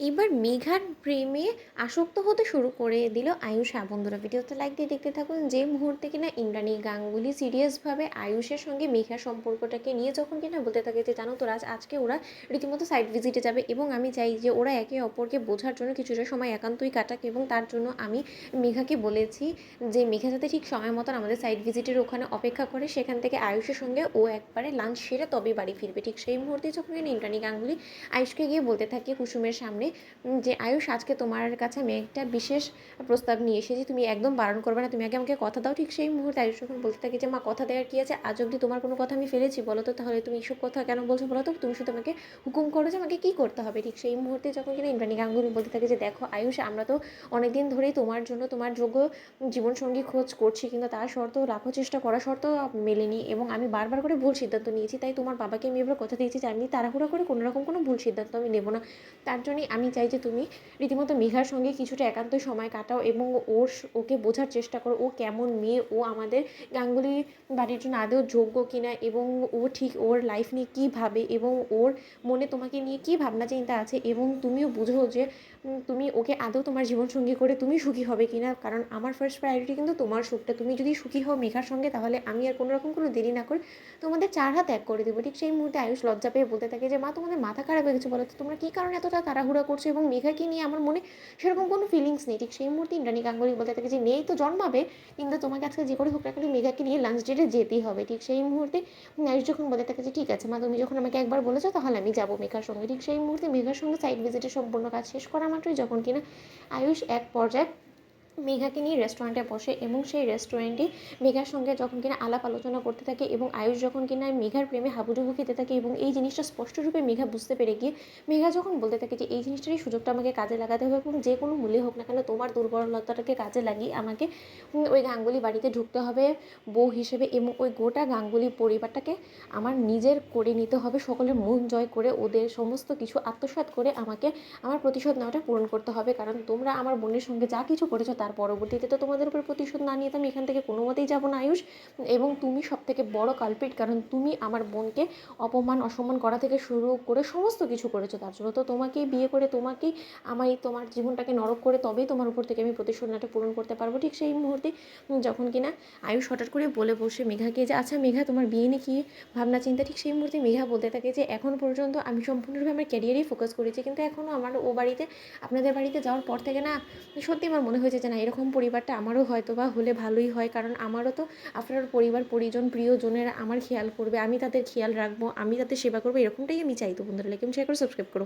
এবার মেঘার প্রেমে আসক্ত হতে শুরু করে দিল আয়ুষ। হ্যাঁ বন্ধুরা, ভিডিওতে লাইক দিয়ে দেখতে থাকুন। যে মুহূর্তে কিনা ইন্দ্রাণী গাঙ্গুলি সিরিয়াসভাবে আয়ুষের সঙ্গে মেঘার সম্পর্কটাকে নিয়ে যখন কিনা বলতে থাকে যে জানো তো রাজ, আজকে ওরা রীতিমতো সাইড ভিজিটে যাবে এবং আমি চাই যে ওরা একে অপরকে বোঝার জন্য কিছুটা সময় একান্তই কাটাক, এবং তার জন্য আমি মেঘাকে বলেছি যে মেঘা যাতে ঠিক সময় মতন আমাদের সাইড ভিজিটের ওখানে অপেক্ষা করে, সেখান থেকে আয়ুষের সঙ্গে ও একবারে লাঞ্চ সেরে তবে বাড়ি ফিরবে। ঠিক সেই মুহূর্তে যখন কিনা ইন্দ্রাণী গাঙ্গুলি আয়ুষকে গিয়ে বলতে থাকে কুসুমের সামনে যে আয়ুষ, আজকে তোমার কাছে আমি একটা বিশেষ প্রস্তাব নিয়ে এসেছি, তুমি একদম বারণ করবে না, তুমি আগে আমাকে কথা দাও। ঠিক সেই মুহূর্তে আয়ুষ যখন বলতে থাকে যে মা, কথা দেওয়ার কী আছে, আজ অবধি তোমার কোনো কথা আমি ফেলেছি বলো তো, তাহলে তুমি এইসব কথা কেন বলছো বলো তো, তুমি শুধু আমাকে হুকুম করো যে আমাকে কী করতে হবে। ঠিক সেই মুহূর্তে যখন কিনা ইন্দ্রাণী গাঙ্গুলি বলতে থাকে যে দেখো আয়ুষ, আমরা তো অনেকদিন ধরেই তোমার জন্য তোমার যোগ্য জীবনসঙ্গী খোঁজ করছি, কিন্তু তার শর্তেও লাখো চেষ্টা করা সত্ত্বেও মেলেনি, এবং আমি বারবার করে ভুল সিদ্ধান্ত নিয়েছি, তাই তোমার বাবাকে আমি এবার কথা দিয়েছি যে আমি তাড়াহুড়ো করে কোনো রকম কোনো ভুল সিদ্ধান্ত আমি নেব না। তার জন্যই আমি চাই যে তুমি রীতিমতো মেঘার সঙ্গে কিছুটা একান্ত সময় কাটাও এবং ওকে বোঝার চেষ্টা করো ও কেমন মেয়ে, ও আমাদের গাঙ্গুলি বাড়ির জন্য আদৌ যোগ্য কিনা, এবং ও ঠিক ওর লাইফ নিয়ে কী ভাবে, এবং ওর মনে তোমাকে নিয়ে কী ভাবনা চিন্তা আছে, এবং তুমিও বুঝো যে তুমি ওকে আদৌ তোমার জীবনসঙ্গী করে তুমি সুখী হবে কিনা, কারণ আমার ফার্স্ট প্রায়োরিটি কিন্তু তোমার সুখটা। তুমি যদি সুখী হও মেঘার সঙ্গে, তাহলে আমি আর কোনো রকম কোনো দেরি না করে তোমাদের চার হাত এক করে দেবো। ঠিক সেই মুহূর্তে আয়ুষ লজ্জা পেয়ে বলতে থাকে যে মা, তোমাদের মাথা খারাপ হয়ে গেছে বলো তো, তোমরা কী কারণে এতটা তাড়াহুড়া করছো, এবং মেঘাকে নিয়ে আমার মনে সেরকম কোনো ফিলিংস নেই। ঠিক সেই মুহূর্তে ইন্দ্রাণী গাঙ্গুলি বলতে থাকে যে নেই তো জন্মাবে, কিন্তু তোমাকে আজকে যে করে হোক না কেন মেঘাকে নিয়ে লাঞ্চ ডেটে যেতেই হবে। ঠিক সেই মুহূর্তে আয়ুষ যখন বলতে থাকে যে ঠিক আছে মা, তুমি যখন আমাকে একবার বলেছো তাহলে আমি যাবো মেঘার সঙ্গে। ঠিক সেই মুহূর্তে মেঘার সঙ্গে সাইড ভিজিটের সম্পূর্ণ কাজ শেষ করা মাত্রই যখন কিনা আয়ুষ এক পর্যায়ে মেঘাকে নিয়ে রেস্টুরেন্টে বসে, এবং সেই রেস্টুরেন্টে মেঘার সঙ্গে যখন কিনা আলাপ আলোচনা করতে থাকে, এবং আয়ুষ যখন কিনা মেঘার প্রেমে হাবুডুবু খেতে থাকে, এবং এই জিনিসটা স্পষ্টরূপে মেঘা বুঝতে পেরে গিয়ে মেঘা যখন বলতে থাকে যে এই জিনিসটারই সুযোগটা আমাকে কাজে লাগাতে হবে, এবং যে কোনো মূল্যে হোক না কেন তোমার দুর্বলতাটাকে কাজে লাগিয়ে আমাকে ওই গাঙ্গুলি বাড়িতে ঢুকতে হবে বউ হিসেবে, এবং ওই গোটা গাঙ্গুলি পরিবারটাকে আমার নিজের করে নিতে হবে, সকলের মন জয় করে ওদের সমস্ত কিছু আত্মসাৎ করে আমাকে আমার প্রতিশোধ নেওয়াটা পূরণ করতে হবে, কারণ তোমরা আমার বোনের সঙ্গে যা কিছু করেছো তার পরবর্তীতে তো তোমাদের উপর প্রতিশোধ না নিয়ে তো আমি এখান থেকে কোনো মতেই যাবো না আয়ুষ। এবং তুমি সব থেকে বড় কালপ্রিট, কারণ তুমি আমার বোনকে অপমান অসম্মান করা থেকে শুরু করে সমস্ত কিছু করেছো, তার জন্য তো তোমাকেই বিয়ে করে তোমাকেই তোমার জীবনটাকে নরক করে তবেই তোমার উপর থেকে আমি প্রতিশোধ নেওয়াটা পূরণ করতে পারবো। ঠিক সেই মুহূর্তে যখন কিনা আয়ুষ হঠাৎ করে বলে বসে মেঘাকে যে আচ্ছা মেঘা, তোমার বিয়ে নিয়ে কী ভাবনা চিন্তা। ঠিক সেই মুহূর্তে মেঘা বলতে থাকে যে এখন পর্যন্ত আমি সম্পূর্ণরূপে আমার ক্যারিয়ারেই ফোকাস করেছি, কিন্তু এখনও আমার ও বাড়িতে আপনাদের বাড়িতে যাওয়ার পর থেকে না সত্যি আমার মনে হয়েছে যে না, এরকম পরিবারটা আমারও হয়তো বা হলে ভালোই হয়, কারণ আমারও তো আপনার পরিবার পরিজন প্রিয়জনেরা আমার খেয়াল করবে, আমি তাদের খেয়াল রাখবো, আমি তাদের সেবা করবো, এরকমটাই আমি চাই। তো বন্ধুরা, লাইক এবং শেয়ার করে সাবস্ক্রাইব করো।